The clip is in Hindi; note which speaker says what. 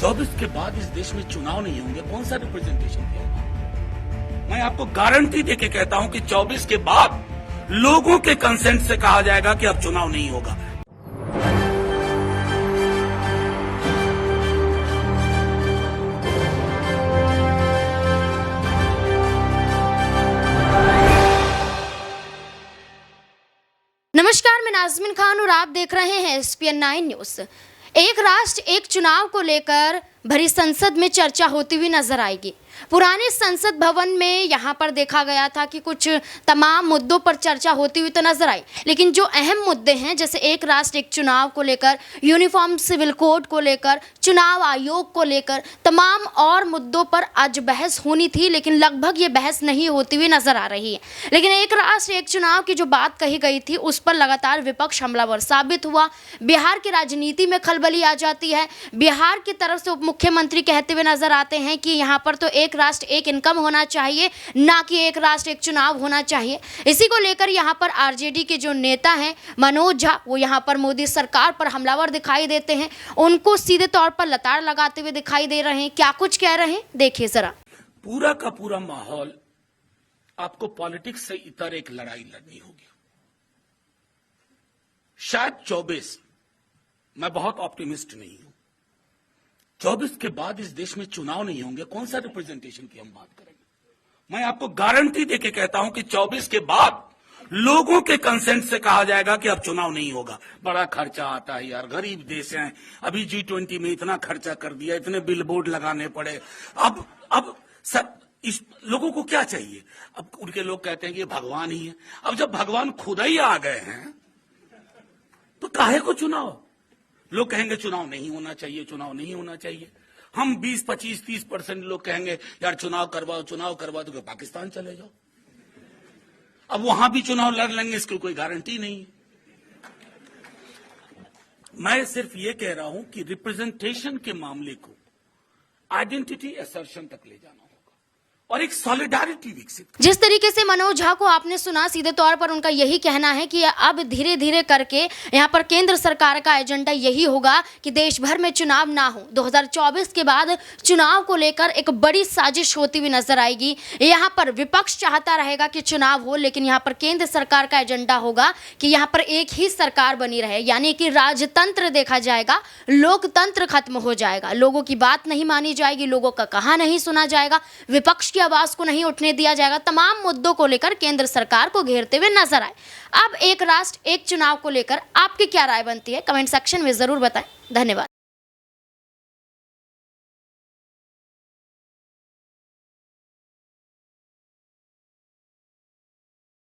Speaker 1: 24 के बाद इस देश में चुनाव नहीं होंगे, कौन सा रिप्रेजेंटेशन होगा? मैं आपको गारंटी देके कहता हूं कि 24 के बाद लोगों के कंसेंट से कहा जाएगा कि अब चुनाव नहीं होगा।
Speaker 2: नमस्कार, मैं नाज़मीन खान और आप देख रहे हैं SPN 9 न्यूज़। एक राष्ट्र एक चुनाव को लेकर भरी संसद में चर्चा होती हुई नजर आएगी। पुराने संसद भवन में यहाँ पर देखा गया था कि कुछ तमाम मुद्दों पर चर्चा होती हुई तो नजर आई, लेकिन जो अहम मुद्दे हैं जैसे एक राष्ट्र एक चुनाव को लेकर, यूनिफॉर्म सिविल कोड को लेकर, चुनाव आयोग को लेकर, तमाम और मुद्दों पर आज बहस होनी थी, लेकिन लगभग ये बहस नहीं होती हुई नजर आ रही है। लेकिन एक राष्ट्र एक चुनाव की जो बात कही गई थी उस पर लगातार विपक्ष हमलावर साबित हुआ। बिहार की राजनीति में खलबली आ जाती है। बिहार की तरफ से उप मुख्यमंत्री कहते हुए नजर आते हैं कि यहाँ पर तो एक राष्ट्र एक इनकम होना चाहिए, ना कि एक राष्ट्र एक चुनाव होना चाहिए। इसी को लेकर यहाँ पर आरजेडी के जो नेता हैं मनोज झा, वो यहाँ पर मोदी सरकार पर हमलावर दिखाई देते हैं, उनको सीधे तौर पर लताड़ लगाते हुए दिखाई दे रहे हैं। क्या कुछ कह रहे हैं देखिए जरा।
Speaker 1: पूरा का पूरा माहौल आपको पॉलिटिक्स से इतर एक लड़ाई लड़नी होगी। शायद 24, मैं बहुत ऑप्टिमिस्ट नहीं हूं, 24 के बाद इस देश में चुनाव नहीं होंगे, कौन सा रिप्रेजेंटेशन की हम बात करेंगे? मैं आपको गारंटी देके कहता हूं कि 24 के बाद लोगों के कंसेंट से कहा जाएगा कि अब चुनाव नहीं होगा। बड़ा खर्चा आता है यार, गरीब देश हैं, अभी G20 में इतना खर्चा कर दिया, इतने बिल बोर्ड लगाने पड़े। अब सब इस लोगों को क्या चाहिए? अब उनके लोग कहते हैं कि ये भगवान ही है। अब जब भगवान खुद ही आ गए हैं तो काहे को चुनाव? लोग कहेंगे चुनाव नहीं होना चाहिए, चुनाव नहीं होना चाहिए। हम 20, 25, 30% लोग कहेंगे यार चुनाव करवाओ तो पाकिस्तान चले जाओ। अब वहां भी चुनाव लड़ लेंगे, इसकी कोई गारंटी नहीं है। मैं सिर्फ ये कह रहा हूं कि रिप्रेजेंटेशन के मामले को आइडेंटिटी असर्शन तक ले जाना होगा और एक सॉलिडारिटी विकसित।
Speaker 2: जिस तरीके से मनोज झा को आपने सुना, सीधे तौर पर उनका यही कहना है कि अब धीरे धीरे करके यहाँ पर केंद्र सरकार का एजेंडा यही होगा कि देश भर में चुनाव ना हो। 2024 के बाद चुनाव को लेकर एक बड़ी साजिश होती हुई नजर आएगी। यहाँ पर विपक्ष चाहता रहेगा कि चुनाव हो, लेकिन यहाँ पर केंद्र सरकार का एजेंडा होगा कि यहाँ पर एक ही सरकार बनी रहे, यानी कि राजतंत्र देखा जाएगा, लोकतंत्र खत्म हो जाएगा, लोगों की बात नहीं मानी जाएगी, लोगों का कहा नहीं सुना जाएगा, विपक्ष की आवाज को नहीं उठने दिया जाएगा। तमाम मुद्दों को लेकर केंद्र सरकार को घेरते हुए नजर आए। अब एक राष्ट्र एक चुनाव को लेकर आपकी क्या राय बनती है? कमेंट सेक्शन में जरूर बताएं। धन्यवाद।